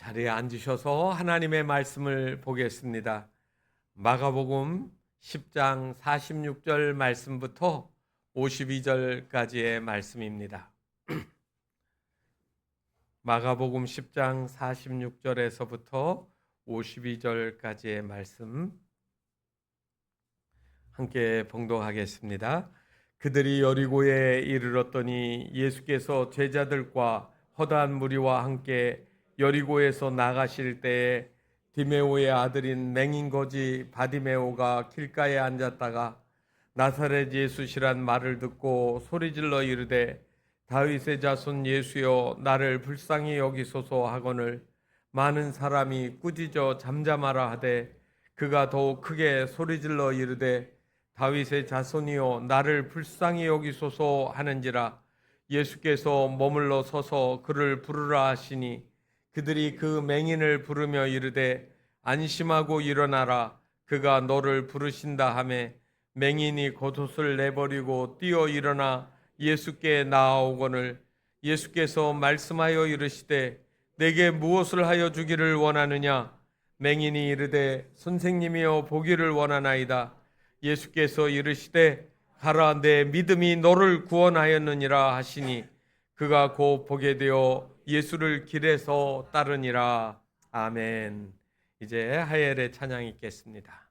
자리에 앉으셔서 하나님의 말씀을 보겠습니다. 마가복음 10장 46절 말씀부터 52절까지의 말씀입니다. 마가복음 10장 46절에서부터 52절까지의 말씀 함께 봉독하겠습니다. 그들이 여리고에 이르렀더니 예수께서 제자들과 허다한 무리와 함께 여리고에서 나가실 때에 디메오의 아들인 맹인거지 바디메오가 길가에 앉았다가 나사렛 예수시란 말을 듣고 소리질러 이르되 다윗의 자손 예수여 나를 불쌍히 여기소서 하거늘 많은 사람이 꾸짖어 잠잠하라 하되 그가 더욱 크게 소리질러 이르되 다윗의 자손이여 나를 불쌍히 여기소서 하는지라. 예수께서 머물러 서서 그를 부르라 하시니 그들이 그 맹인을 부르며 이르되 안심하고 일어나라 그가 너를 부르신다 하매 맹인이 겉옷을 내버리고 뛰어 일어나 예수께 나아오거늘 예수께서 말씀하여 이르시되 내게 무엇을 하여 주기를 원하느냐. 맹인이 이르되 선생님이여 보기를 원하나이다. 예수께서 이르시되 가라 내 믿음이 너를 구원하였느니라 하시니 그가 곧 보게 되어 예수를 길에서 따르니라. 아멘. 이제 하엘의 찬양 읽겠습니다.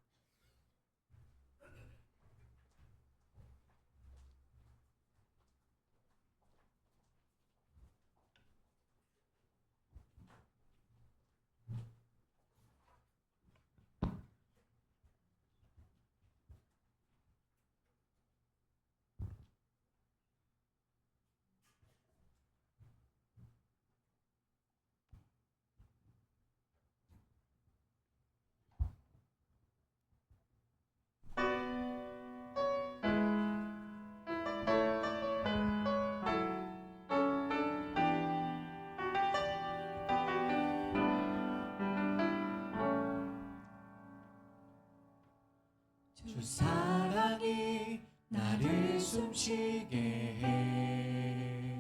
주 사랑이 나를 숨쉬게 해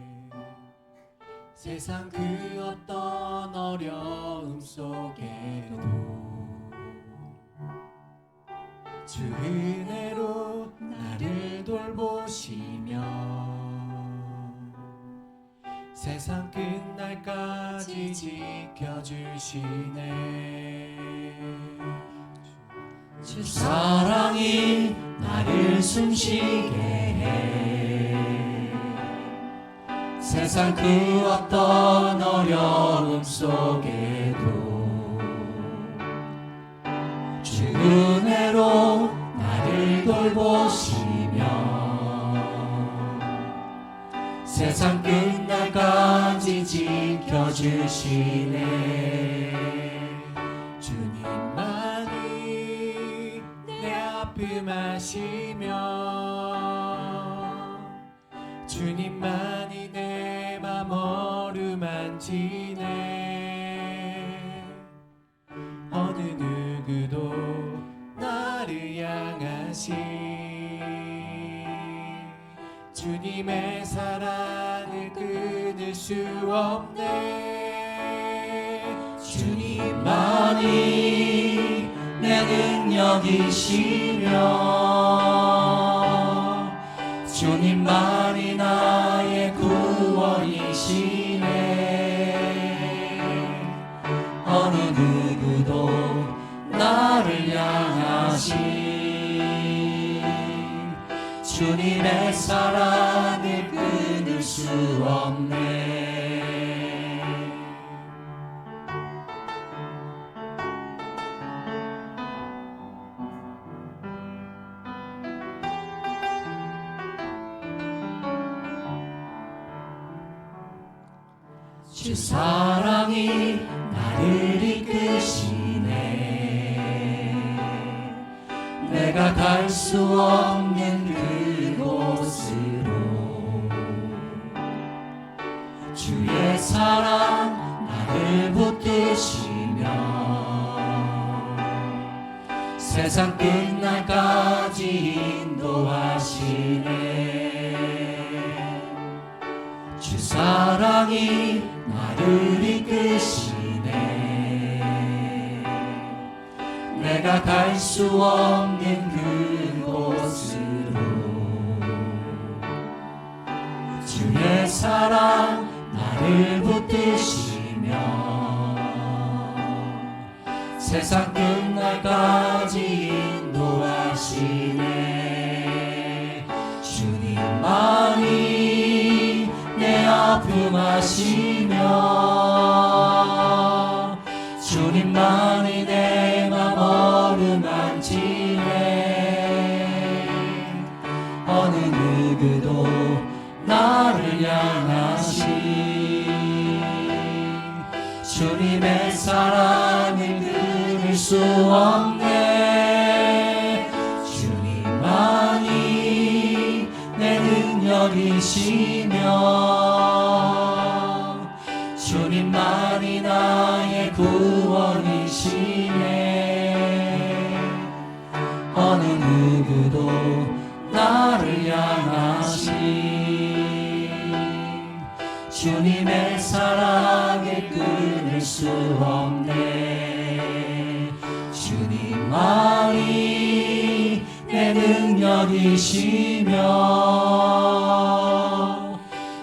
세상 그 어떤 어려움 속에도 주 은혜로 나를 돌보시며 세상 끝날까지 지켜주시네. 주 사랑이 나를 숨쉬게 해 세상 그 어떤 어려움 속에도 주 은혜로 나를 돌보시며 세상 끝날까지 지켜주시네. 주님만이 내 아픔 아시며 주님만이 내 맘 어루만지네. 어느 누구도 나를 향하신 주님의 사랑을 끊을 수 없네. 주님만이 내 능력이시며 주님만이 나의 구원이시네. 어느 누구도 나를 향하신 주님의 사랑을 끊을 수 없네. 주 사랑이 나를 이끄시네. 내가 갈 수 없는 그곳으로 주의 사랑 나를 붙드시며 세상 끝날까지 인도하시네. 주 사랑이 나를 이끄시네. 내가 갈 수 없는 그곳으로 주의 사랑 나를 붙드시며 세상 끝날까지 인도하시네. 주님만이 내 아픔 아시며 주님만이 내 맘 어루만지네. 어느 누구도 나를 향하시 주님의 사랑을 끊을 수 없네. 주님만이 내 능력이시며 주님만이 나의 구원이시네. 어느 누구도 나를 향하시 주님의 사랑을 끊을 수 없네. 주님만이 내 능력이시며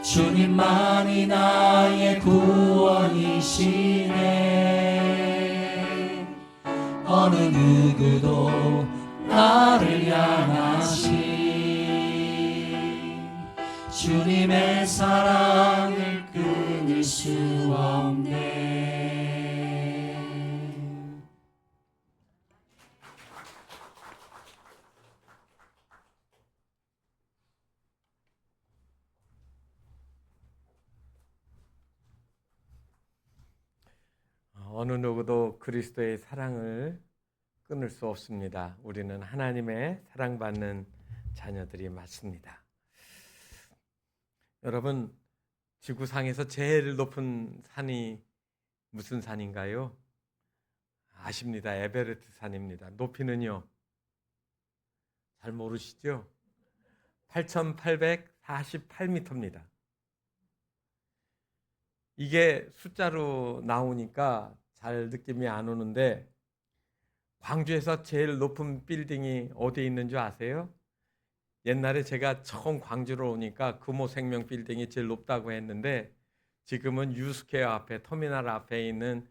주님만이 나의 구원이시네. 어느 누구도 나를 향하시 주님의 사랑을 끊을 수 없네. 어느 누구도 그리스도의 사랑을 끊을 수 없습니다. 우리는 하나님의 사랑받는 자녀들이 맞습니다. 여러분, 지구상에서 제일 높은 산이 무슨 산인가요? 아십니다. 에베레스트 산입니다. 높이는요? 잘 모르시죠? 8,848m입니다. 이게 숫자로 나오니까 잘 느낌이 안 오는데 광주에서 제일 높은 빌딩이 어디에 있는 줄 아세요? 옛날에 제가 처음 광주로 오니까 금호생명 빌딩이 제일 높다고 했는데 지금은 유스케어 앞에 터미널 앞에 있는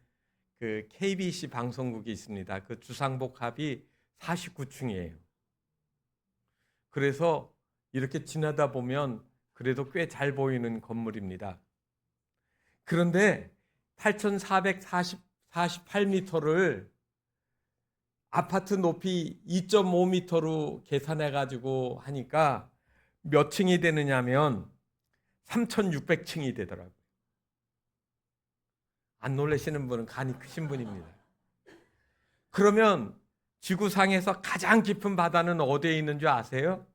그 KBC 방송국이 있습니다. 그 주상복합이 49층이에요. 그래서 이렇게 지나다 보면 그래도 꽤 잘 보이는 건물입니다. 그런데 8,448m를 아파트 높이 2.5m로 계산해 가지고 하니까 몇 층이 되느냐면 3,600층이 되더라고요. 안 놀라시는 분은 간이 크신 분입니다. 그러면 지구상에서 가장 깊은 바다는 어디에 있는 줄 아세요?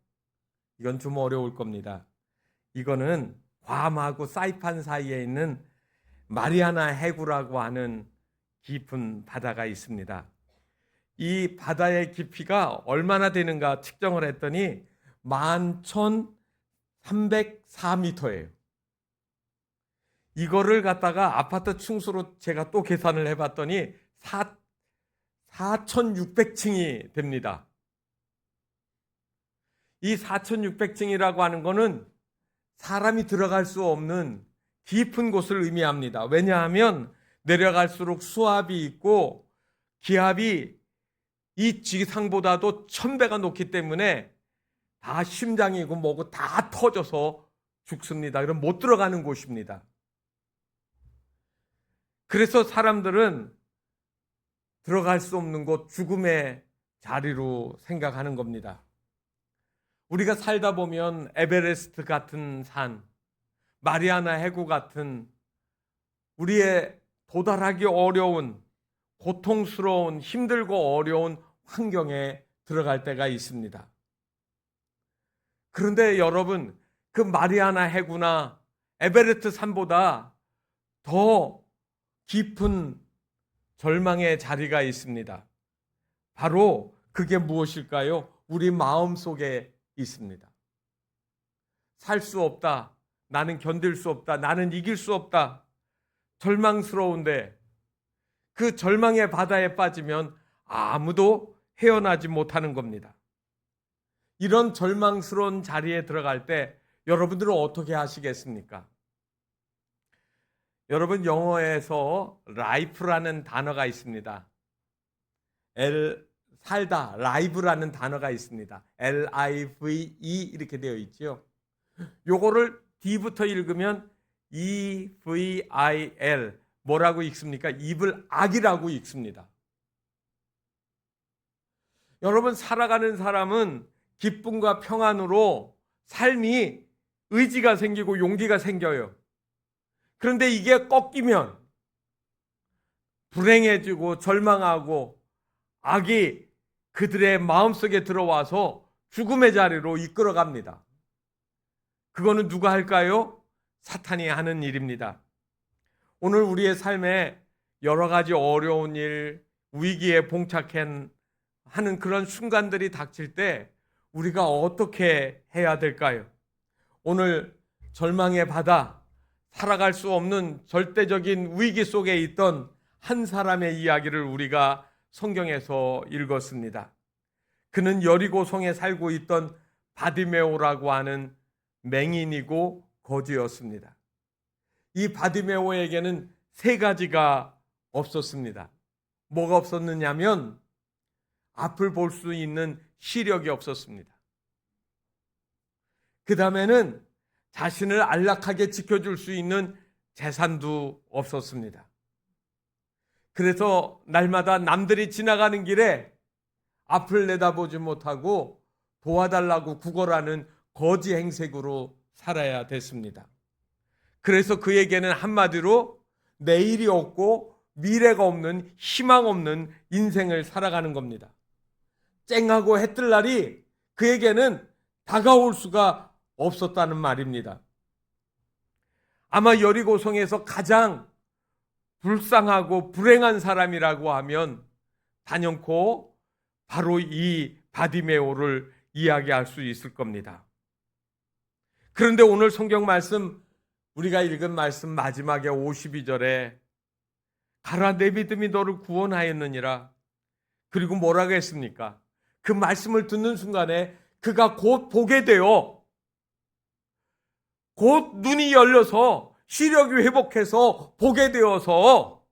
이건 좀 어려울 겁니다. 이거는 괌하고 사이판 사이에 있는 마리아나 해구라고 하는 깊은 바다가 있습니다. 이 바다의 깊이가 얼마나 되는가 측정을 했더니 11,304m예요. 이거를 갖다가 아파트 층수로 제가 또 계산을 해봤더니 4,600층이 됩니다. 이 4,600층이라고 하는 거는 사람이 들어갈 수 없는 깊은 곳을 의미합니다. 왜냐하면 내려갈수록 수압이 있고 기압이 이 지상보다도 1000배가 높기 때문에 다 심장이고 뭐고 다 터져서 죽습니다. 그럼 못 들어가는 곳입니다. 그래서 사람들은 들어갈 수 없는 곳, 죽음의 자리로 생각하는 겁니다. 우리가 살다 보면 에베레스트 같은 산, 마리아나 해구 같은 우리의 도달하기 어려운 고통스러운 힘들고 어려운 환경에 들어갈 때가 있습니다. 그런데 여러분, 그 마리아나 해구나 에베레스트 산보다 더 깊은 절망의 자리가 있습니다. 바로 그게 무엇일까요? 우리 마음속에 있습니다. 살 수 없다. 나는 견딜 수 없다. 나는 이길 수 없다. 절망스러운데 그 절망의 바다에 빠지면 아무도 헤어나지 못하는 겁니다. 이런 절망스러운 자리에 들어갈 때 여러분들은 어떻게 하시겠습니까? 여러분, 영어에서 life라는 단어가 있습니다. 살다, live라는 단어가 있습니다. L-I-V-E 이렇게 되어 있죠. 요거를 D부터 읽으면 E-V-I-L 뭐라고 읽습니까? 입을 악이라고 읽습니다. 여러분, 살아가는 사람은 기쁨과 평안으로 삶이 의지가 생기고 용기가 생겨요. 그런데 이게 꺾이면 불행해지고 절망하고 악이 그들의 마음속에 들어와서 죽음의 자리로 이끌어갑니다. 그거는 누가 할까요? 사탄이 하는 일입니다. 오늘 우리의 삶에 여러 가지 어려운 일, 위기에 봉착한 하는 그런 순간들이 닥칠 때 우리가 어떻게 해야 될까요? 오늘 절망의 바다, 살아갈 수 없는 절대적인 위기 속에 있던 한 사람의 이야기를 우리가 성경에서 읽었습니다. 그는 여리고성에 살고 있던 바디메오라고 하는 맹인이고 거지였습니다. 이 바디메오에게는 세 가지가 없었습니다. 뭐가 없었느냐면 앞을 볼 수 있는 시력이 없었습니다. 그 다음에는 자신을 안락하게 지켜줄 수 있는 재산도 없었습니다. 그래서 날마다 남들이 지나가는 길에 앞을 내다보지 못하고 도와달라고 구걸하는 거지 행색으로 살아야 됐습니다. 그래서 그에게는 한마디로 내일이 없고 미래가 없는 희망 없는 인생을 살아가는 겁니다. 쨍하고 해뜰 날이 그에게는 다가올 수가 없었다는 말입니다. 아마 여리고성에서 가장 불쌍하고 불행한 사람이라고 하면 단연코 바로 이 바디메오를 이야기할 수 있을 겁니다. 그런데 오늘 성경 말씀, 우리가 읽은 말씀 마지막에 52절에 가라, 내 믿음이 너를 구원하였느니라. 그리고 뭐라고 했습니까? 그 말씀을 듣는 순간에 그가 곧 보게 되어 곧 눈이 열려서 시력이 회복해서 보게 되어서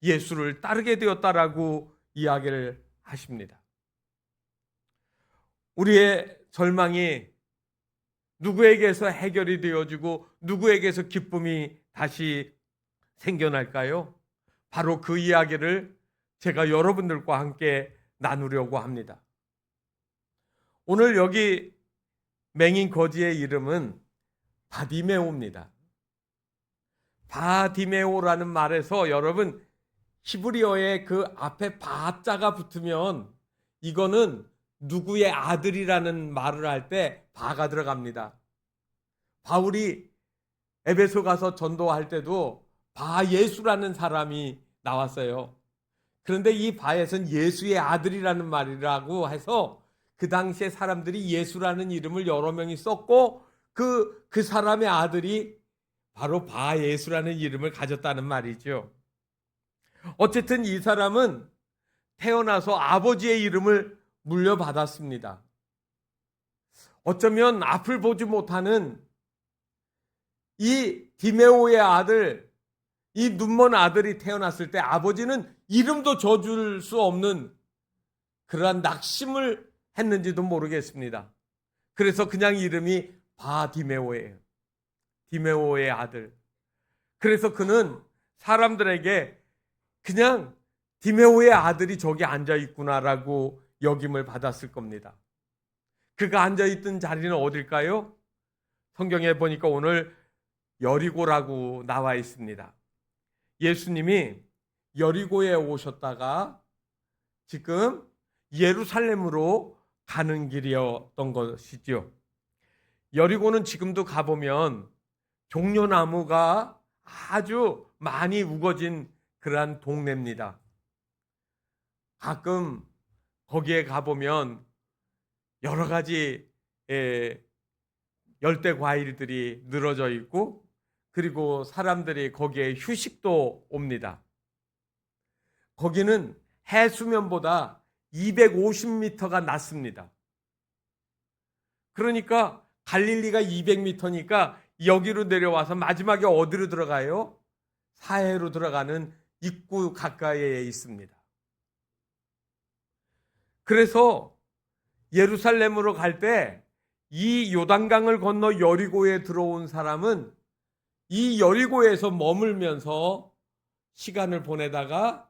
예수를 따르게 되었다라고 이야기를 하십니다. 우리의 절망이 누구에게서 해결이 되어지고 누구에게서 기쁨이 다시 생겨날까요? 바로 그 이야기를 제가 여러분들과 함께 나누려고 합니다. 오늘 여기 맹인 거지의 이름은 바디메오입니다. 바디메오라는 말에서 여러분 히브리어에 그 앞에 바자가 붙으면 이거는 누구의 아들이라는 말을 할 때 바가 들어갑니다. 바울이 에베소 가서 전도할 때도 바 예수라는 사람이 나왔어요. 그런데 이 바에서는 예수의 아들이라는 말이라고 해서 그 당시에 사람들이 예수라는 이름을 여러 명이 썼고 그 사람의 아들이 바로 바 예수라는 이름을 가졌다는 말이죠. 어쨌든 이 사람은 태어나서 아버지의 이름을 물려받았습니다. 어쩌면 앞을 보지 못하는 이 디메오의 아들, 이 눈먼 아들이 태어났을 때 아버지는 이름도 줘줄 수 없는 그러한 낙심을 했는지도 모르겠습니다. 그래서 그냥 이름이 바디메오예요. 디메오의 아들. 그래서 그는 사람들에게 그냥 디메오의 아들이 저기 앉아있구나라고 여김을 받았을 겁니다. 그가 앉아있던 자리는 어딜까요? 성경에 보니까 오늘 여리고라고 나와 있습니다. 예수님이 여리고에 오셨다가 지금 예루살렘으로 가는 길이었던 것이죠. 여리고는 지금도 가보면 종려나무가 아주 많이 우거진 그러한 동네입니다. 가끔 거기에 가보면 여러 가지 열대 과일들이 늘어져 있고 그리고 사람들이 거기에 휴식도 옵니다. 거기는 해수면보다 250m가 낮습니다. 그러니까 갈릴리가 200m니까 여기로 내려와서 마지막에 어디로 들어가요? 사해로 들어가는 입구 가까이에 있습니다. 그래서 예루살렘으로 갈 때 이 요단강을 건너 여리고에 들어온 사람은 이 여리고에서 머물면서 시간을 보내다가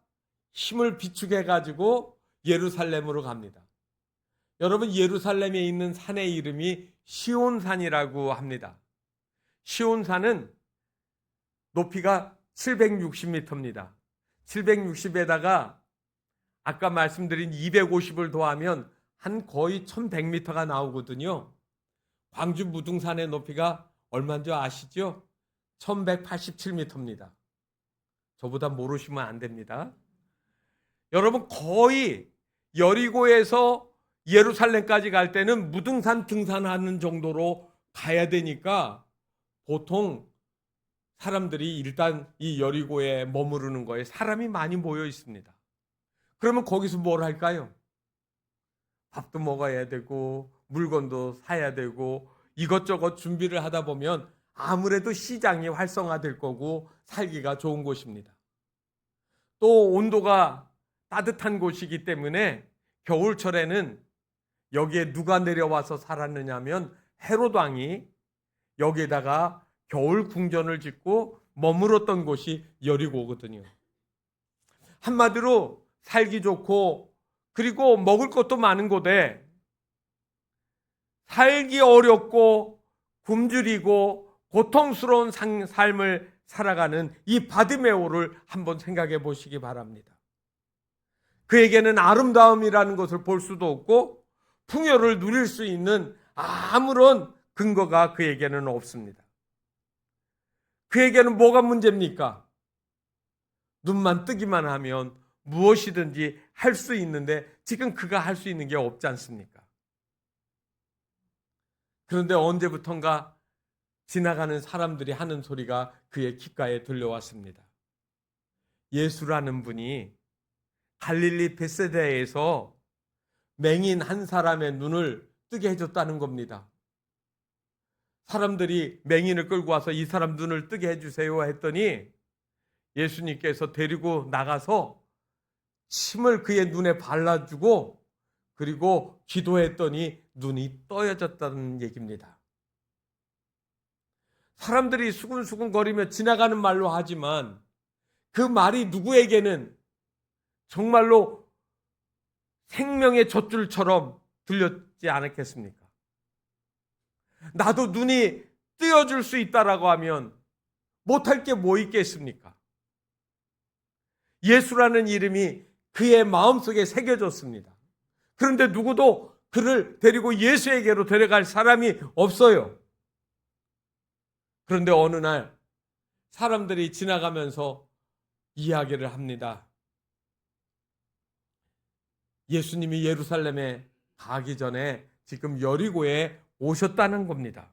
힘을 비축해 가지고 예루살렘으로 갑니다. 여러분, 예루살렘에 있는 산의 이름이 시온산이라고 합니다. 시온산은 높이가 760m입니다. 760에다가 아까 말씀드린 250을 더하면 한 거의 1100m가 나오거든요. 광주 무등산의 높이가 얼마인지 아시죠? 1187m입니다. 저보다 모르시면 안 됩니다. 여러분, 거의 여리고에서 예루살렘까지 갈 때는 무등산 등산하는 정도로 가야 되니까 보통 사람들이 일단 이 여리고에 머무르는 거에 사람이 많이 모여 있습니다. 그러면 거기서 뭘 할까요? 밥도 먹어야 되고 물건도 사야 되고 이것저것 준비를 하다 보면 아무래도 시장이 활성화될 거고 살기가 좋은 곳입니다. 또 온도가 따뜻한 곳이기 때문에 겨울철에는 여기에 누가 내려와서 살았느냐 하면 헤롯 왕이 여기에다가 겨울 궁전을 짓고 머물렀던 곳이 여리고거든요. 한마디로 살기 좋고 그리고 먹을 것도 많은 곳에 살기 어렵고 굶주리고 고통스러운 삶을 살아가는 이 바디메오를 한번 생각해 보시기 바랍니다. 그에게는 아름다움이라는 것을 볼 수도 없고 풍요를 누릴 수 있는 아무런 근거가 그에게는 없습니다. 그에게는 뭐가 문제입니까? 눈만 뜨기만 하면 무엇이든지 할 수 있는데 지금 그가 할 수 있는 게 없지 않습니까? 그런데 언제부턴가 지나가는 사람들이 하는 소리가 그의 귓가에 들려왔습니다. 예수라는 분이 갈릴리 벳세다에서 맹인 한 사람의 눈을 뜨게 해줬다는 겁니다. 사람들이 맹인을 끌고 와서 이 사람 눈을 뜨게 해주세요 했더니 예수님께서 데리고 나가서 침을 그의 눈에 발라주고 그리고 기도했더니 눈이 떠여졌다는 얘기입니다. 사람들이 수근수근거리며 지나가는 말로 하지만 그 말이 누구에게는 정말로 생명의 젖줄처럼 들렸지 않았겠습니까? 나도 눈이 뜨여줄 수 있다라고 하면 못할 게 뭐 있겠습니까? 예수라는 이름이 그의 마음속에 새겨졌습니다. 그런데 누구도 그를 데리고 예수에게로 데려갈 사람이 없어요. 그런데 어느 날 사람들이 지나가면서 이야기를 합니다. 예수님이 예루살렘에 가기 전에 지금 여리고에 오셨다는 겁니다.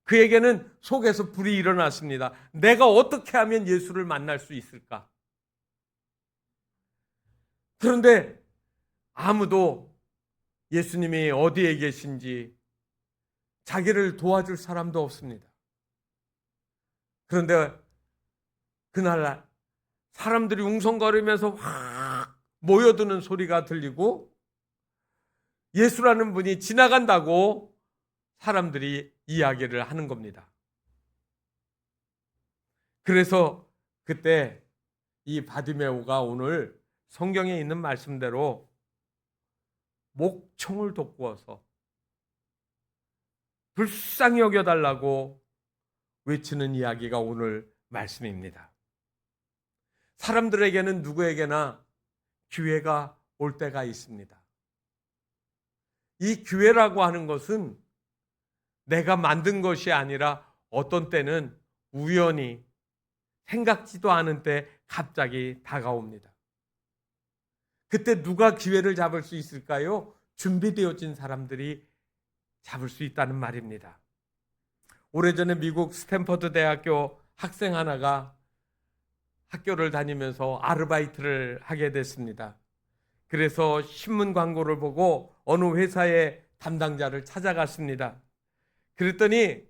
그에게는 속에서 불이 일어났습니다. 내가 어떻게 하면 예수를 만날 수 있을까? 그런데 아무도 예수님이 어디에 계신지 자기를 도와줄 사람도 없습니다. 그런데 그날 사람들이 웅성거리면서 확 모여드는 소리가 들리고 예수라는 분이 지나간다고 사람들이 이야기를 하는 겁니다. 그래서 그때 이 바디메오가 오늘 성경에 있는 말씀대로 목청을 돋구어서 불쌍히 여겨달라고 외치는 이야기가 오늘 말씀입니다. 사람들에게는 누구에게나 기회가 올 때가 있습니다. 이 기회라고 하는 것은 내가 만든 것이 아니라 어떤 때는 우연히 생각지도 않은 때 갑자기 다가옵니다. 그때 누가 기회를 잡을 수 있을까요? 준비되어진 사람들이 잡을 수 있다는 말입니다. 오래전에 미국 스탠퍼드 대학교 학생 하나가 학교를 다니면서 아르바이트를 하게 됐습니다. 그래서 신문 광고를 보고 어느 회사의 담당자를 찾아갔습니다. 그랬더니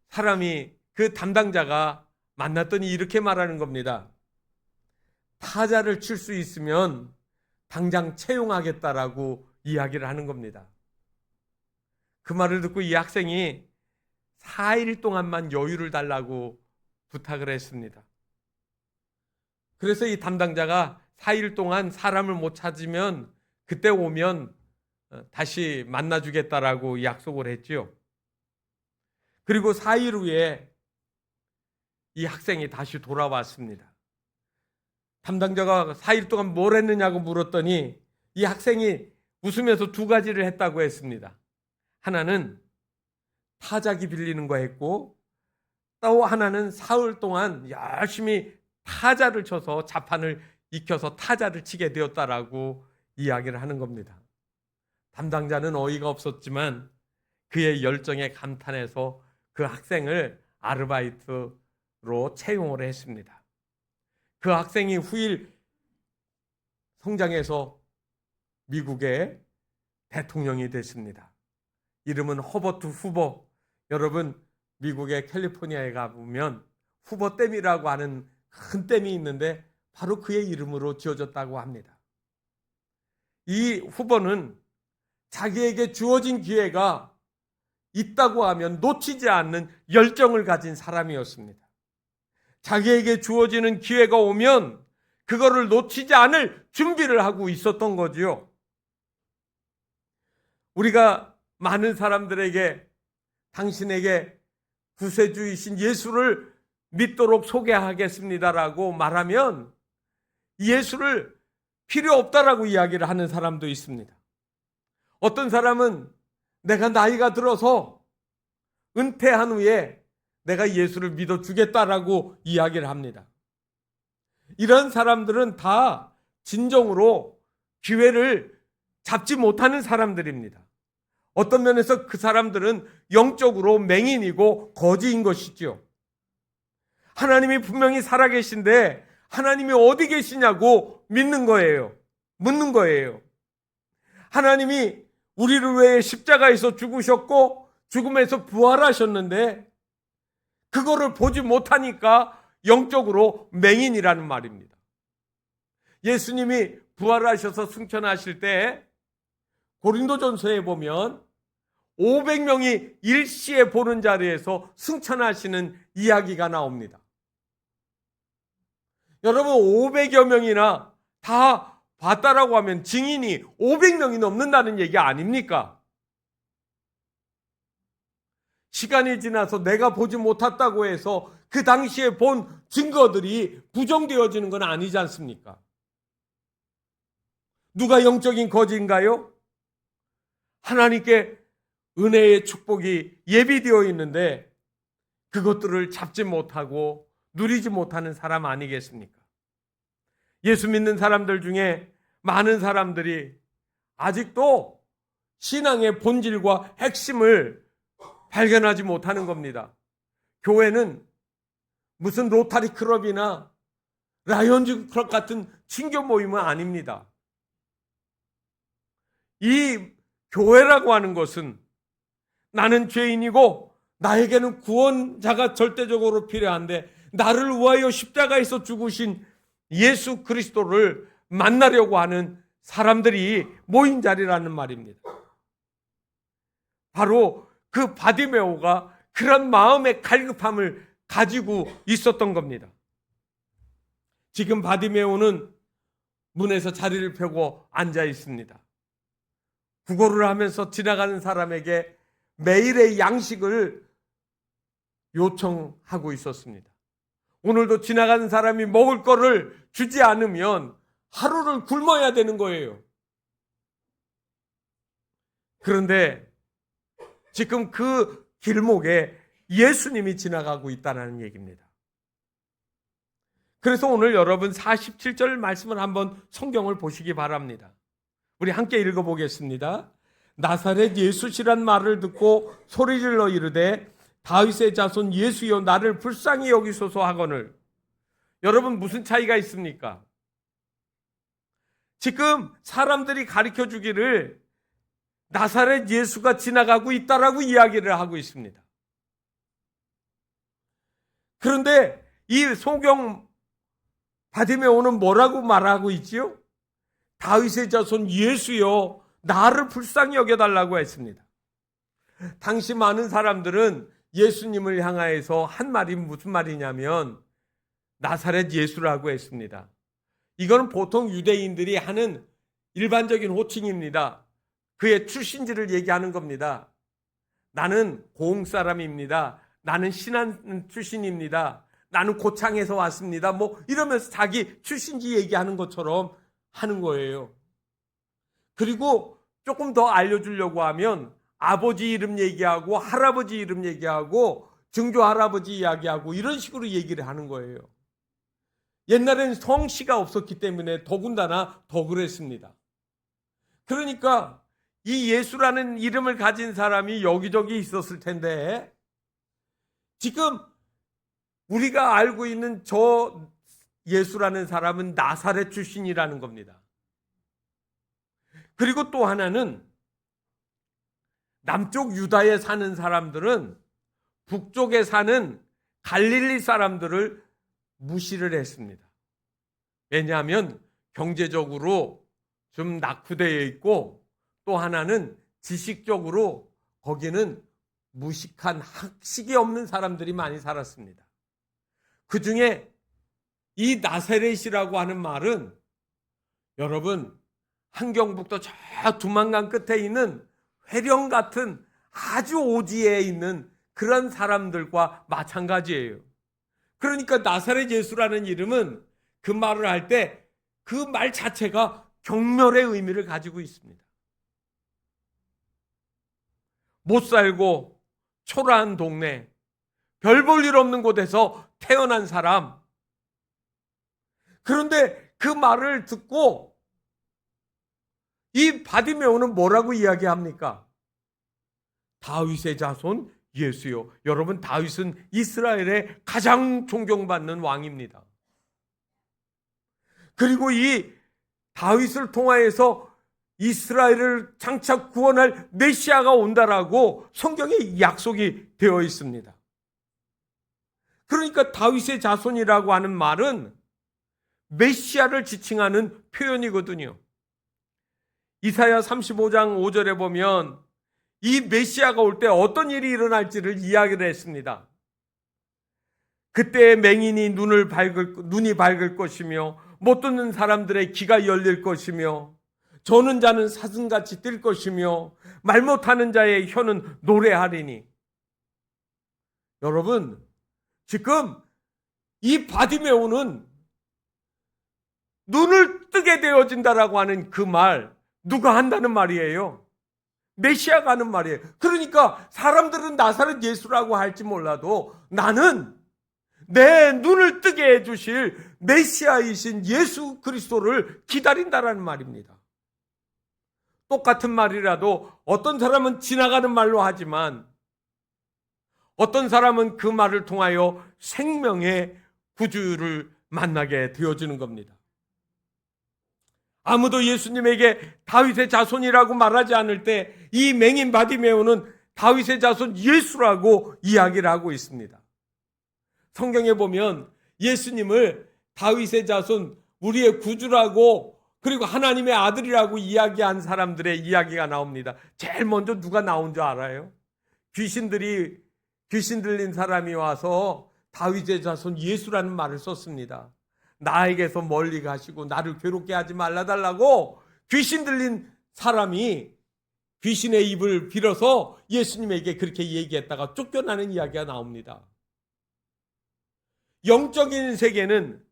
사람이 그 담당자가 만났더니 이렇게 말하는 겁니다. 타자를 칠 수 있으면 당장 채용하겠다라고 이야기를 하는 겁니다. 그 말을 듣고 이 학생이 4일 동안만 여유를 달라고 부탁을 했습니다. 그래서 이 담당자가 4일 동안 사람을 못 찾으면 그때 오면 다시 만나주겠다라고 약속을 했지요. 그리고 4일 후에 이 학생이 다시 돌아왔습니다. 담당자가 4일 동안 뭘 했느냐고 물었더니 이 학생이 웃으면서 두 가지를 했다고 했습니다. 하나는 타자기 빌리는 거 했고, 또 하나는 사흘 동안 열심히 타자를 쳐서 자판을 익혀서 타자를 치게 되었다라고 이야기를 하는 겁니다. 담당자는 어이가 없었지만 그의 열정에 감탄해서 그 학생을 아르바이트로 채용을 했습니다. 그 학생이 후일 성장해서 미국의 대통령이 됐습니다. 이름은 허버트 후보. 여러분, 미국의 캘리포니아에 가보면 후보댐이라고 하는 큰 댐이 있는데 바로 그의 이름으로 지어졌다고 합니다. 이 후보는 자기에게 주어진 기회가 있다고 하면 놓치지 않는 열정을 가진 사람이었습니다. 자기에게 주어지는 기회가 오면 그거를 놓치지 않을 준비를 하고 있었던 거지요. 우리가 많은 사람들에게 당신에게 구세주이신 예수를 믿도록 소개하겠습니다라고 말하면 예수를 필요 없다라고 이야기를 하는 사람도 있습니다. 어떤 사람은 내가 나이가 들어서 은퇴한 후에 내가 예수를 믿어주겠다라고 이야기를 합니다. 이런 사람들은 다 진정으로 기회를 잡지 못하는 사람들입니다. 어떤 면에서 그 사람들은 영적으로 맹인이고 거지인 것이죠. 하나님이 분명히 살아계신데 하나님이 어디 계시냐고 묻는 거예요. 하나님이 우리를 위해 십자가에서 죽으셨고 죽음에서 부활하셨는데 그거를 보지 못하니까 영적으로 맹인이라는 말입니다. 예수님이 부활하셔서 승천하실 때 고린도전서에 보면 500명이 일시에 보는 자리에서 승천하시는 이야기가 나옵니다. 여러분, 500여 명이나 다 봤다라고 하면 증인이 500명이 넘는다는 얘기 아닙니까? 시간이 지나서 내가 보지 못했다고 해서 그 당시에 본 증거들이 부정되어지는 건 아니지 않습니까? 누가 영적인 거지인가요? 하나님께 은혜의 축복이 예비되어 있는데 그것들을 잡지 못하고 누리지 못하는 사람 아니겠습니까? 예수 믿는 사람들 중에 많은 사람들이 아직도 신앙의 본질과 핵심을 발견하지 못하는 겁니다. 교회는 무슨 로타리 클럽이나 라이온즈 클럽 같은 친교 모임은 아닙니다. 이 교회라고 하는 것은 나는 죄인이고 나에게는 구원자가 절대적으로 필요한데 나를 위하여 십자가에서 죽으신 예수 그리스도를 만나려고 하는 사람들이 모인 자리라는 말입니다. 바로 그 바디메오가 그런 마음의 갈급함을 가지고 있었던 겁니다. 지금 바디메오는 문에서 자리를 펴고 앉아 있습니다. 구걸을 하면서 지나가는 사람에게 매일의 양식을 요청하고 있었습니다. 오늘도 지나가는 사람이 먹을 거를 주지 않으면 하루를 굶어야 되는 거예요. 그런데 지금 그 길목에 예수님이 지나가고 있다는 얘기입니다. 그래서 오늘 여러분 47절 말씀을 한번 성경을 보시기 바랍니다. 우리 함께 읽어보겠습니다. 나사렛 예수시란 말을 듣고 소리질러 이르되 다윗의 자손 예수여 나를 불쌍히 여기소서 하거늘 여러분 무슨 차이가 있습니까? 지금 사람들이 가르쳐 주기를 나사렛 예수가 지나가고 있다라고 이야기를 하고 있습니다. 그런데 이 소경 바디메오는 뭐라고 말하고 있지요? 다윗의 자손 예수여, 나를 불쌍히 여겨달라고 했습니다. 당시 많은 사람들은 예수님을 향하여서 한 말이 무슨 말이냐면 나사렛 예수라고 했습니다. 이거는 보통 유대인들이 하는 일반적인 호칭입니다. 그의 출신지를 얘기하는 겁니다. 나는 고흥 사람입니다. 나는 신안 출신입니다. 나는 고창에서 왔습니다. 뭐 이러면서 자기 출신지 얘기하는 것처럼 하는 거예요. 그리고 조금 더 알려주려고 하면 아버지 이름 얘기하고 할아버지 이름 얘기하고 증조 할아버지 이야기하고 이런 식으로 얘기를 하는 거예요. 옛날에는 성씨가 없었기 때문에 더군다나 더 그랬습니다. 그러니까 이 예수라는 이름을 가진 사람이 여기저기 있었을 텐데 지금 우리가 알고 있는 저 예수라는 사람은 나사렛 출신이라는 겁니다. 그리고 또 하나는 남쪽 유다에 사는 사람들은 북쪽에 사는 갈릴리 사람들을 무시를 했습니다. 왜냐하면 경제적으로 좀 낙후되어 있고 또 하나는 지식적으로 거기는 무식한 학식이 없는 사람들이 많이 살았습니다. 그 중에 이 나사렛이라고 하는 말은 여러분 한경북도 저 두만강 끝에 있는 회령 같은 아주 오지에 있는 그런 사람들과 마찬가지예요. 그러니까 나사렛 예수라는 이름은 그 말을 할 때 그 말 자체가 경멸의 의미를 가지고 있습니다. 못 살고 초라한 동네, 별 볼 일 없는 곳에서 태어난 사람. 그런데 그 말을 듣고 이 바디메오는 뭐라고 이야기합니까? 다윗의 자손 예수요. 여러분, 다윗은 이스라엘의 가장 존경받는 왕입니다. 그리고 이 다윗을 통하여서 이스라엘을 장차 구원할 메시아가 온다라고 성경에 약속이 되어 있습니다. 그러니까 다윗의 자손이라고 하는 말은 메시아를 지칭하는 표현이거든요. 이사야 35장 5절에 보면 이 메시아가 올 때 어떤 일이 일어날지를 이야기를 했습니다. 그때 맹인이 눈이 밝을 것이며 못 듣는 사람들의 귀가 열릴 것이며 저는 자는 사슴같이 뛸 것이며 말 못하는 자의 혀는 노래하리니. 여러분, 지금 이 바디메오는 눈을 뜨게 되어진다라고 하는 그 말, 누가 한다는 말이에요? 메시아가 하는 말이에요. 그러니까 사람들은 나사렛 예수라고 할지 몰라도 나는 내 눈을 뜨게 해주실 메시아이신 예수 그리스도를 기다린다라는 말입니다. 똑같은 말이라도 어떤 사람은 지나가는 말로 하지만 어떤 사람은 그 말을 통하여 생명의 구주를 만나게 되어지는 겁니다. 아무도 예수님에게 다윗의 자손이라고 말하지 않을 때 이 맹인 바디메오는 다윗의 자손 예수라고 이야기를 하고 있습니다. 성경에 보면 예수님을 다윗의 자손, 우리의 구주라고 그리고 하나님의 아들이라고 이야기한 사람들의 이야기가 나옵니다. 제일 먼저 누가 나온 줄 알아요? 귀신 들린 사람이 와서 다윗의 자손 예수라는 말을 썼습니다. 나에게서 멀리 가시고 나를 괴롭게 하지 말라달라고 귀신 들린 사람이 귀신의 입을 빌어서 예수님에게 그렇게 얘기했다가 쫓겨나는 이야기가 나옵니다. 영적인 세계는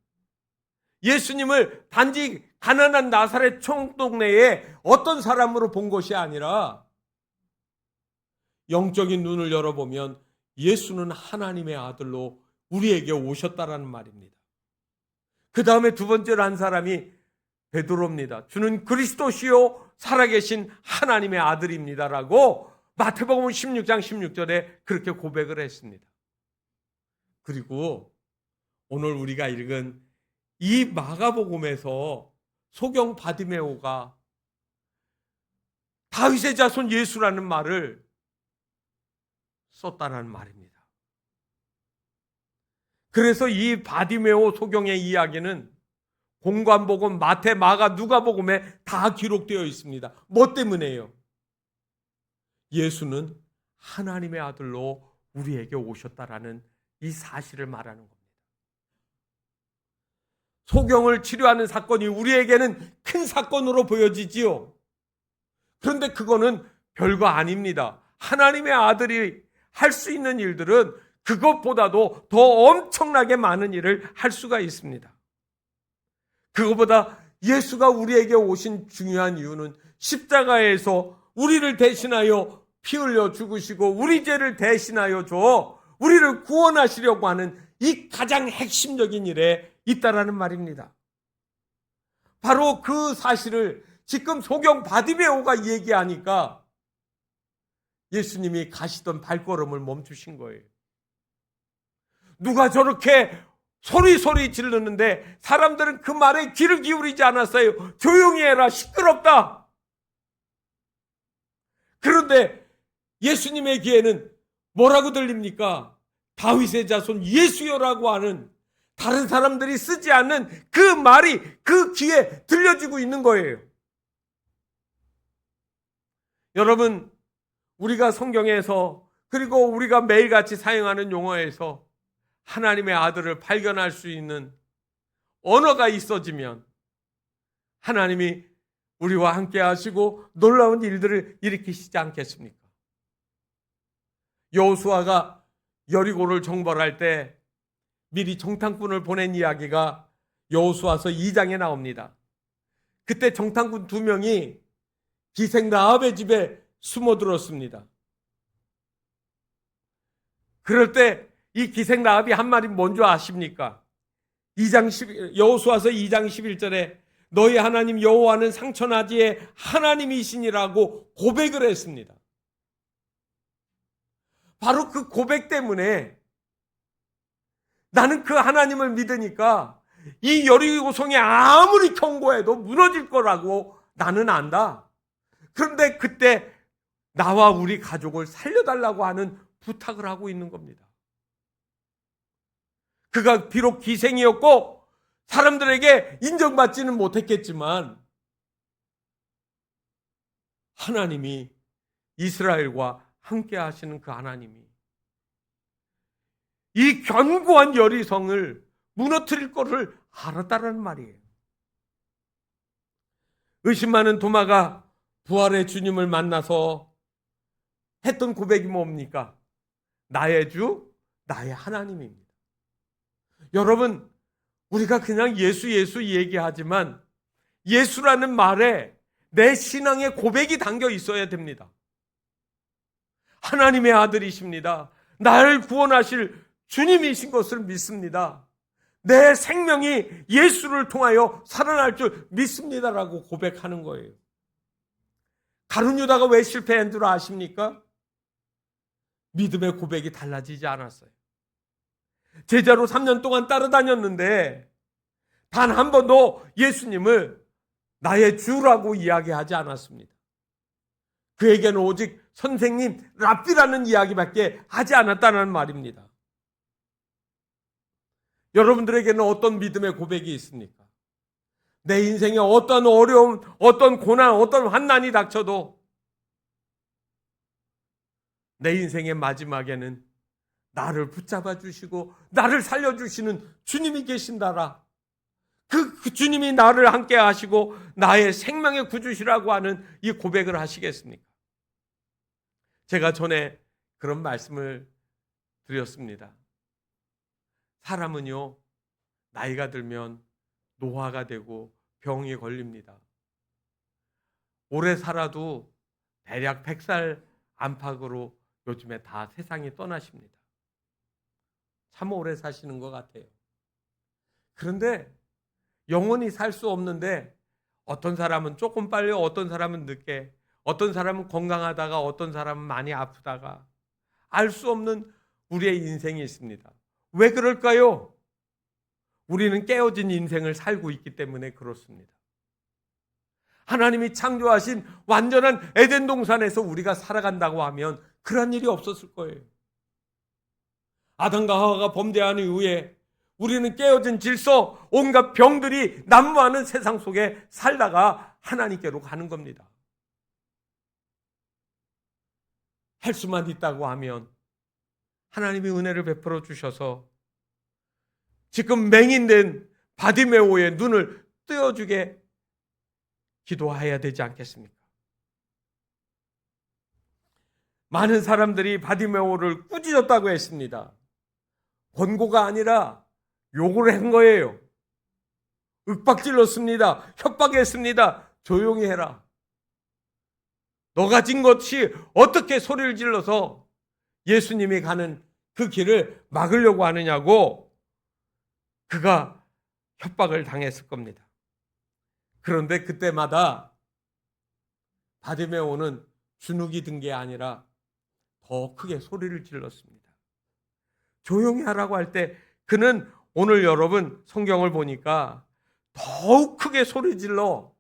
예수님을 단지 가난한 나사렛 총동네에 어떤 사람으로 본 것이 아니라 영적인 눈을 열어보면 예수는 하나님의 아들로 우리에게 오셨다라는 말입니다. 그 다음에 두 번째로 한 사람이 베드로입니다. 주는 그리스도시요 살아계신 하나님의 아들입니다라고 마태복음 16장 16절에 그렇게 고백을 했습니다. 그리고 오늘 우리가 읽은 이 마가복음에서 소경 바디메오가 다윗의 자손 예수라는 말을 썼다는 말입니다. 그래서 이 바디메오 소경의 이야기는 공관복음, 마태, 마가, 누가복음에 다 기록되어 있습니다. 뭐 때문에요? 예수는 하나님의 아들로 우리에게 오셨다라는 이 사실을 말하는 겁니다. 소경을 치료하는 사건이 우리에게는 큰 사건으로 보여지지요. 그런데 그거는 별거 아닙니다. 하나님의 아들이 할 수 있는 일들은 그것보다도 더 엄청나게 많은 일을 할 수가 있습니다. 그것보다 예수가 우리에게 오신 중요한 이유는 십자가에서 우리를 대신하여 피 흘려 죽으시고 우리 죄를 대신하여 줘 우리를 구원하시려고 하는 이 가장 핵심적인 일에 있다라는 말입니다. 바로 그 사실을 지금 소경 바디메오가 얘기하니까 예수님이 가시던 발걸음을 멈추신 거예요. 누가 저렇게 소리 지르는데 사람들은 그 말에 귀를 기울이지 않았어요. 조용히 해라, 시끄럽다. 그런데 예수님의 귀에는 뭐라고 들립니까? 다윗의 자손 예수여라고 하는, 다른 사람들이 쓰지 않는 그 말이 그 귀에 들려지고 있는 거예요. 여러분, 우리가 성경에서, 그리고 우리가 매일같이 사용하는 용어에서 하나님의 아들을 발견할 수 있는 언어가 있어지면 하나님이 우리와 함께 하시고 놀라운 일들을 일으키시지 않겠습니까? 여호수아가 여리고를 정벌할 때 미리 정탐꾼을 보낸 이야기가 여호수아서 2장에 나옵니다. 그때 정탐꾼 2명이 기생 라합의 집에 숨어들었습니다. 그럴 때 이 기생 라합이 한 말이 뭔지 아십니까? 여호수아서 2장 11절에 너희 하나님 여호와는 상처나지의 하나님이시니라고 고백을 했습니다. 바로 그 고백 때문에 나는 그 하나님을 믿으니까 이 여리고성이 아무리 견고해도 무너질 거라고 나는 안다. 그런데 그때 나와 우리 가족을 살려달라고 하는 부탁을 하고 있는 겁니다. 그가 비록 기생이었고 사람들에게 인정받지는 못했겠지만 하나님이, 이스라엘과 함께 하시는 그 하나님이 이 견고한 여리성을 무너뜨릴 것을 알았다는 말이에요. 의심 많은 도마가 부활의 주님을 만나서 했던 고백이 뭡니까? 나의 주, 나의 하나님입니다. 여러분, 우리가 그냥 예수 얘기하지만 예수라는 말에 내 신앙의 고백이 담겨 있어야 됩니다. 하나님의 아들이십니다. 나를 구원하실 주님이신 것을 믿습니다. 내 생명이 예수를 통하여 살아날 줄 믿습니다라고 고백하는 거예요. 가룟 유다가 왜 실패한 줄 아십니까? 믿음의 고백이 달라지지 않았어요. 제자로 3년 동안 따라다녔는데 단 한 번도 예수님을 나의 주라고 이야기하지 않았습니다. 그에게는 오직 선생님, 랍비라는 이야기밖에 하지 않았다는 말입니다. 여러분들에게는 어떤 믿음의 고백이 있습니까? 내 인생에 어떤 어려움, 어떤 고난, 어떤 환난이 닥쳐도 내 인생의 마지막에는 나를 붙잡아 주시고 나를 살려주시는 주님이 계신다라. 그 주님이 나를 함께 하시고 나의 생명의 구주시라고 하는 이 고백을 하시겠습니까? 제가 전에 그런 말씀을 드렸습니다. 사람은요, 나이가 들면 노화가 되고 병이 걸립니다. 오래 살아도 대략 100살 안팎으로 요즘에 다 세상이 떠나십니다. 참 오래 사시는 것 같아요. 그런데 영원히 살 수 없는데 어떤 사람은 조금 빨리, 어떤 사람은 늦게, 어떤 사람은 건강하다가 어떤 사람은 많이 아프다가 알 수 없는 우리의 인생이 있습니다. 왜 그럴까요? 우리는 깨어진 인생을 살고 있기 때문에 그렇습니다. 하나님이 창조하신 완전한 에덴 동산에서 우리가 살아간다고 하면 그런 일이 없었을 거예요. 아담과 하와가 범죄한 이후에 우리는 깨어진 질서, 온갖 병들이 난무하는 세상 속에 살다가 하나님께로 가는 겁니다. 할 수만 있다고 하면 하나님이 은혜를 베풀어 주셔서 지금 맹인된 바디메오의 눈을 뜨어주게 기도해야 되지 않겠습니까? 많은 사람들이 바디메오를 꾸짖었다고 했습니다. 권고가 아니라 욕을 한 거예요. 윽박질렀습니다. 협박했습니다. 조용히 해라. 너 가진 것이 어떻게 소리를 질러서 예수님이 가는 그 길을 막으려고 하느냐고 그가 협박을 당했을 겁니다. 그런데 그때마다 바디메오는 주눅이 든 게 아니라 더 크게 소리를 질렀습니다. 조용히 하라고 할 때 그는 오늘 여러분 성경을 보니까 더욱 크게 소리 질러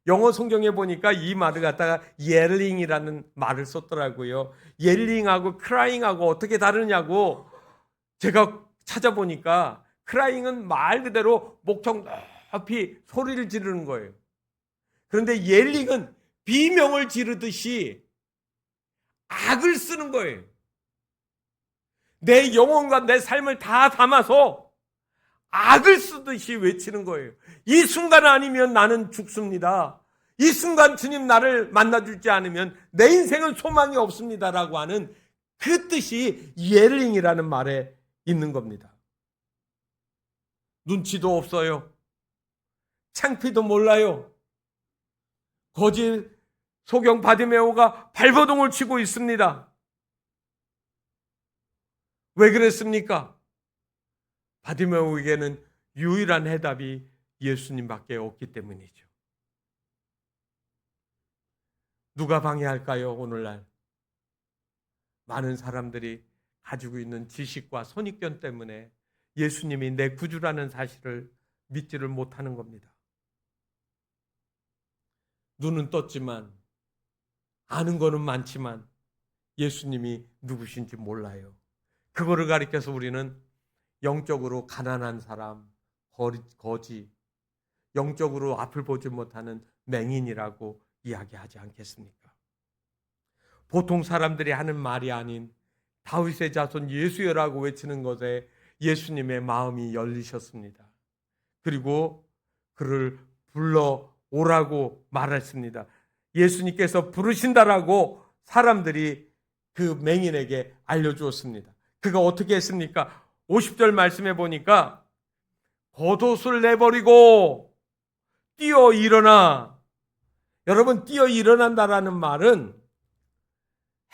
영어 성경에 보니까 이 말을 갖다가 yelling이라는 말을 썼더라고요. yelling하고 crying하고 어떻게 다르냐고 제가 찾아보니까 crying은 말 그대로 목청 높이 소리를 지르는 거예요. 그런데 yelling은 비명을 지르듯이 악을 쓰는 거예요. 내 영혼과 내 삶을 다 담아서 악을 쓰듯이 외치는 거예요. 이 순간 아니면 나는 죽습니다. 이 순간 주님 나를 만나주지 않으면 내 인생은 소망이 없습니다라고 하는 그 뜻이 yelling이라는 말에 있는 겁니다. 눈치도 없어요. 창피도 몰라요. 거짓 소경 바디메오가 발버둥을 치고 있습니다. 왜 그랬습니까? 바디메오에게는 유일한 해답이 예수님밖에 없기 때문이죠. 누가 방해할까요? 오늘날 많은 사람들이 가지고 있는 지식과 선입견 때문에 예수님이 내 구주라는 사실을 믿지를 못하는 겁니다. 눈은 떴지만 아는 거는 많지만 예수님이 누구신지 몰라요. 그거를 가리켜서 우리는 영적으로 가난한 사람, 거지, 영적으로 앞을 보지 못하는 맹인이라고 이야기하지 않겠습니까? 보통 사람들이 하는 말이 아닌 다윗의 자손 예수여라고 외치는 것에 예수님의 마음이 열리셨습니다. 그리고 그를 불러오라고 말했습니다. 예수님께서 부르신다라고 사람들이 그 맹인에게 알려주었습니다. 그가 어떻게 했습니까? 50절 말씀해 보니까 겉옷을 내버리고 뛰어 일어나. 여러분, 뛰어 일어난다라는 말은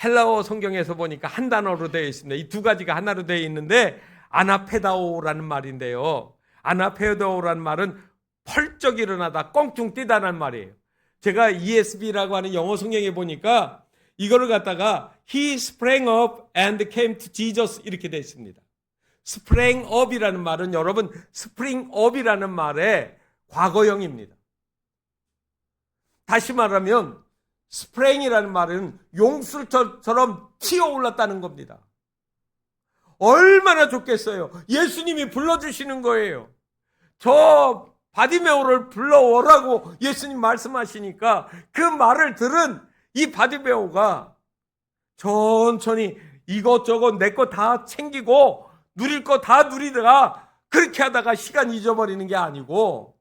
헬라어 성경에서 보니까 한 단어로 되어 있습니다. 이 두 가지가 하나로 되어 있는데 아나페다오라는 말인데요. 아나페다오라는 말은 펄쩍 일어나다, 껑충 뛰다라는 말이에요. 제가 ESV라고 하는 영어 성경에 보니까 이거를 갖다가 He sprang up and came to Jesus 이렇게 되어 있습니다. sprang up이라는 말은 여러분 spring up이라는 말의 과거형입니다. 다시 말하면 sprang이라는 말은 용술처럼 튀어올랐다는 겁니다. 얼마나 좋겠어요. 예수님이 불러주시는 거예요. 저 바디메오를 불러오라고 예수님 말씀하시니까 그 말을 들은 이 바디메오가 천천히 이것저것 내 거 다 챙기고 누릴 거 다 누리다가 그렇게 하다가 시간 잊어버리는 게 아니고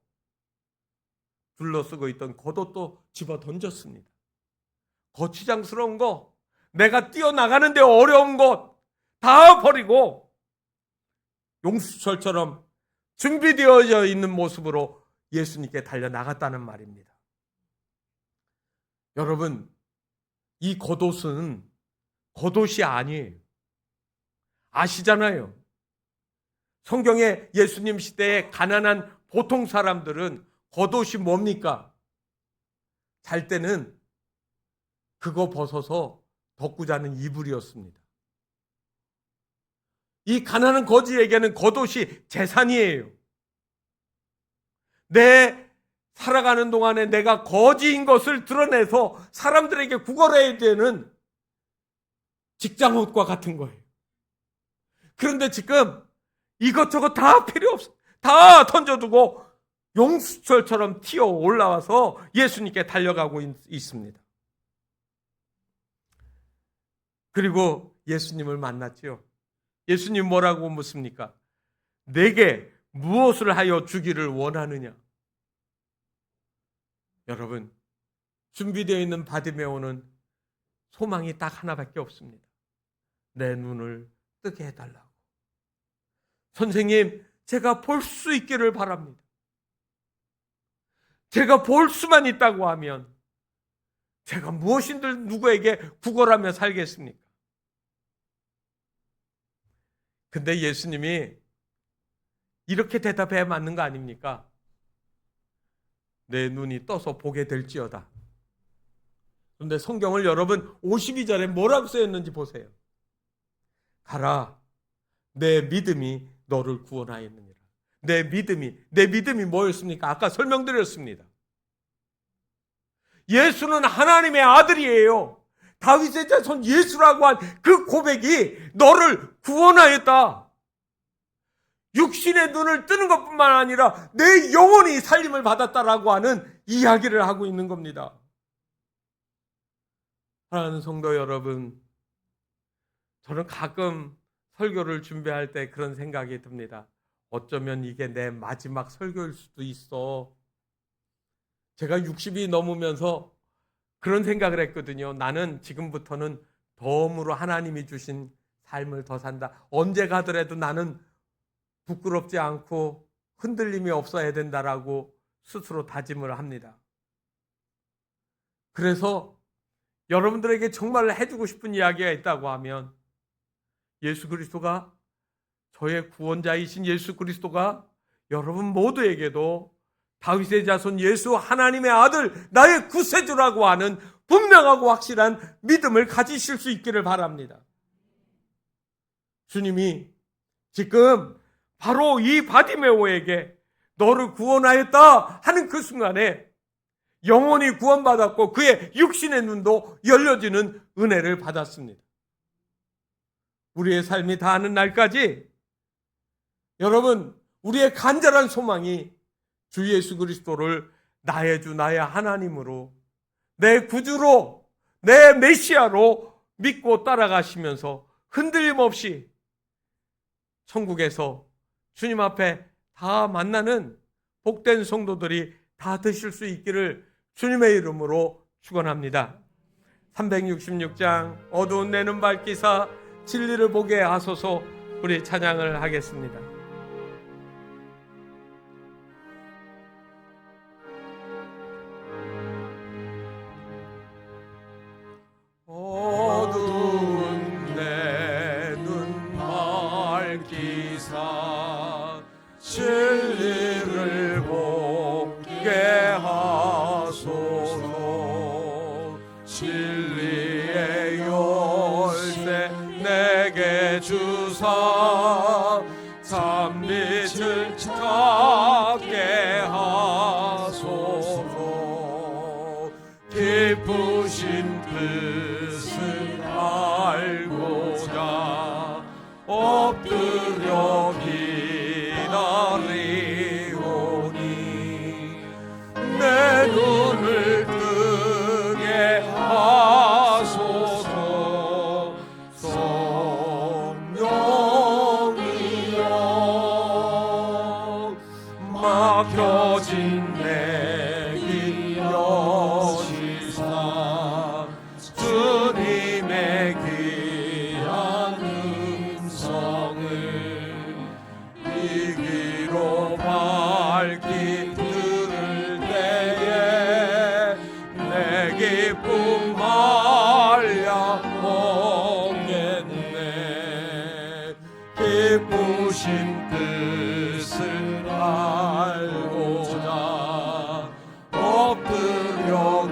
둘러쓰고 있던 겉옷도 집어 던졌습니다. 거추장스러운 거, 내가 뛰어나가는데 어려운 것 다 버리고 용수철처럼 준비되어져 있는 모습으로 예수님께 달려나갔다는 말입니다. 여러분, 이 겉옷은 겉옷이 아니에요. 아시잖아요. 성경에 예수님 시대에 가난한 보통 사람들은 겉옷이 뭡니까? 잘 때는 그거 벗어서 덮고 자는 이불이었습니다. 이 가난한 거지에게는 겉옷이 재산이에요. 내 살아가는 동안에 내가 거지인 것을 드러내서 사람들에게 구걸해야 되는 직장 옷과 같은 거예요. 그런데 지금 이것저것 다 필요 없어. 다 던져두고 용수철처럼 튀어 올라와서 예수님께 달려가고 있습니다. 그리고 예수님을 만났지요. 예수님 뭐라고 묻습니까? 내게 무엇을 하여 주기를 원하느냐? 여러분, 준비되어 있는 바디메오는 소망이 딱 하나밖에 없습니다. 내 눈을 뜨게 해달라고. 선생님, 제가 볼 수 있기를 바랍니다. 제가 볼 수만 있다고 하면 제가 무엇인들 누구에게 구걸하며 살겠습니까? 근데 예수님이 이렇게 대답해야 맞는 거 아닙니까? 내 눈이 떠서 보게 될지어다. 그런데 성경을 여러분 52절에 뭐라고 쓰였는지 보세요. 가라, 내 믿음이 너를 구원하였느니라. 내 믿음이 뭐였습니까? 아까 설명드렸습니다. 예수는 하나님의 아들이에요. 다윗의 자손 예수라고 한 그 고백이 너를 구원하였다. 육신의 눈을 뜨는 것뿐만 아니라 내 영혼이 살림을 받았다라고 하는 이야기를 하고 있는 겁니다. 사랑하는 성도 여러분, 저는 가끔 설교를 준비할 때 그런 생각이 듭니다. 어쩌면 이게 내 마지막 설교일 수도 있어. 제가 60이 넘으면서 그런 생각을 했거든요. 나는 지금부터는 덤으로 하나님이 주신 삶을 더 산다. 언제 가더라도 나는 부끄럽지 않고 흔들림이 없어야 된다라고 스스로 다짐을 합니다. 그래서 여러분들에게 정말 해주고 싶은 이야기가 있다고 하면 예수 그리스도가, 저의 구원자이신 예수 그리스도가 여러분 모두에게도 다윗의 자손 예수 하나님의 아들 나의 구세주라고 하는 분명하고 확실한 믿음을 가지실 수 있기를 바랍니다. 주님이 지금 바로 이 바디메오에게 너를 구원하였다 하는 그 순간에 영혼이 구원받았고 그의 육신의 눈도 열려지는 은혜를 받았습니다. 우리의 삶이 다하는 날까지 여러분, 우리의 간절한 소망이 주 예수 그리스도를 나의 주 나의 하나님으로, 내 구주로, 내 메시아로 믿고 따라가시면서 흔들림 없이 천국에서 주님 앞에 다 만나는 복된 성도들이 다 되실 수 있기를 주님의 이름으로 축원합니다. 366장 어두운 내 눈 밝히사 진리를 보게 하소서. 우리 찬양을 하겠습니다. 어두운 내 눈 밝히사 진리를 보게 하소서. 진리의 열쇠 내게 주사 참빛을 찾게 하소서. 기쁘신 뜻을 알고자 엎드려 기다리오니 내 눈을 뜨게 하소서. 성령이여 막혀진 내 길 여시사 주님의 귀한 음성을 이 귀로 밝히 들을 때에 내 기쁨 말야 먹겠네. 기쁘신 뜻을 알고자 엎드려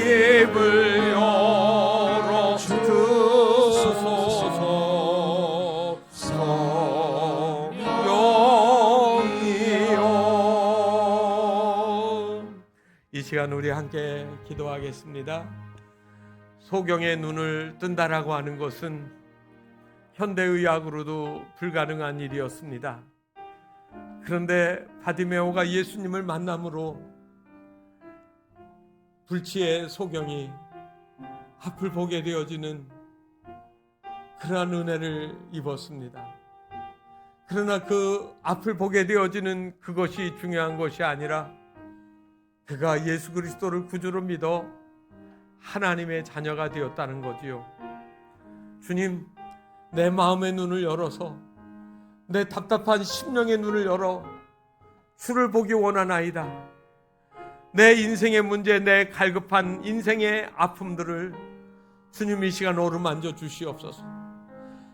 입을 열어 주소서. 성령이여. 이 시간 우리 함께 기도하겠습니다. 소경의 눈을 뜬다라고 하는 것은 현대의학으로도 불가능한 일이었습니다. 그런데 바디메오가 예수님을 만남으로 불치의 소경이 앞을 보게 되어지는 그러한 은혜를 입었습니다. 그러나 그 앞을 보게 되어지는 그것이 중요한 것이 아니라 그가 예수 그리스도를 구주로 믿어 하나님의 자녀가 되었다는 거지요. 주님, 내 마음의 눈을 열어서 내 답답한 심령의 눈을 열어 주를 보기 원하나이다. 내 인생의 문제, 내 갈급한 인생의 아픔들을 주님 이 시간 어루만져 주시옵소서.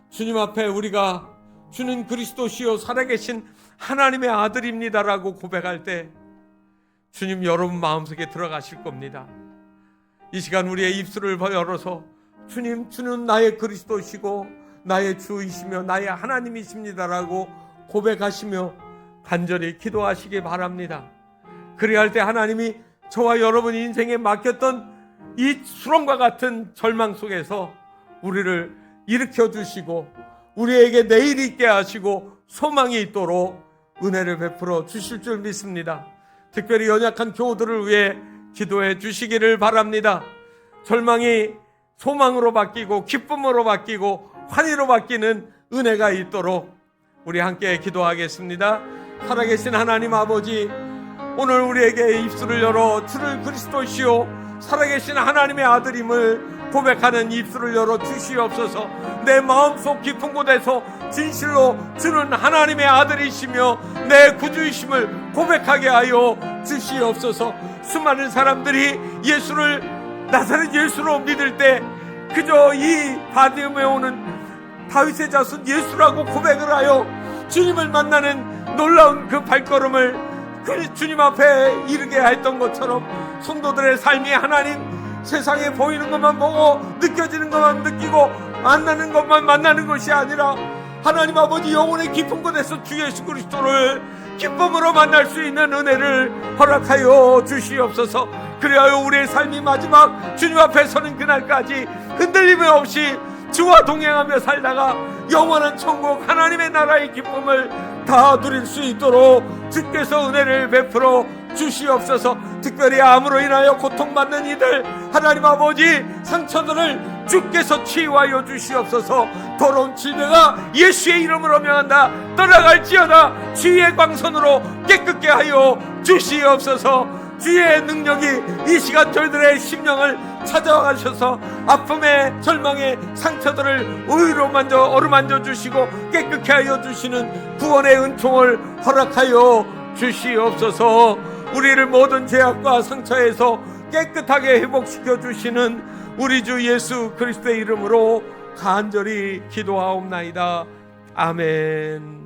주님 앞에 우리가 주는 그리스도시요 살아계신 하나님의 아들입니다라고 고백할 때 주님 여러분 마음속에 들어가실 겁니다. 이 시간 우리의 입술을 열어서 주님, 주는 나의 그리스도시고 나의 주이시며 나의 하나님이십니다라고 고백하시며 간절히 기도하시기 바랍니다. 그래야 할 때 하나님이 저와 여러분 인생에 맡겼던 이 수렁과 같은 절망 속에서 우리를 일으켜 주시고 우리에게 내일이 있게 하시고 소망이 있도록 은혜를 베풀어 주실 줄 믿습니다. 특별히 연약한 교우들을 위해 기도해 주시기를 바랍니다. 절망이 소망으로 바뀌고 기쁨으로 바뀌고 환희로 바뀌는 은혜가 있도록 우리 함께 기도하겠습니다. 살아계신 하나님 아버지, 오늘 우리에게 입술을 열어 주를 그리스도시요 살아계신 하나님의 아들임을 고백하는 입술을 열어 주시옵소서. 내 마음속 깊은 곳에서 진실로 주는 하나님의 아들이시며 내 구주이심을 고백하게 하여 주시옵소서. 수많은 사람들이 예수를 나사렛 예수로 믿을 때 그저 이 바디메오는 다윗의 자손 예수라고 고백을 하여 주님을 만나는 놀라운 그 발걸음을 그 주님 앞에 이르게 했던 것처럼 성도들의 삶이 하나님 세상에 보이는 것만 보고 느껴지는 것만 느끼고 만나는 것만 만나는 것이 아니라 하나님 아버지 영혼의 깊은 곳에서 주 예수 그리스도를 기쁨으로 만날 수 있는 은혜를 허락하여 주시옵소서. 그리하여 우리의 삶이 마지막 주님 앞에 서는 그날까지 흔들림 없이 주와 동행하며 살다가 영원한 천국 하나님의 나라의 기쁨을 다 누릴 수 있도록 주께서 은혜를 베풀어 주시옵소서. 특별히 암으로 인하여 고통받는 이들 하나님 아버지 상처들을 주께서 치유하여 주시옵소서. 더러운 질병아 예수의 이름으로 명한다. 떠나갈지어다. 주의 광선으로 깨끗게 하여 주시옵소서. 주의 능력이 이 시간 저희들의 심령을 찾아와 가셔서 아픔의 절망의 상처들을 어루만져 주시고 깨끗게 하여 주시는 구원의 은총을 허락하여 주시옵소서. 우리를 모든 죄악과 상처에서 깨끗하게 회복시켜 주시는 우리 주 예수 그리스도의 이름으로 간절히 기도하옵나이다. 아멘.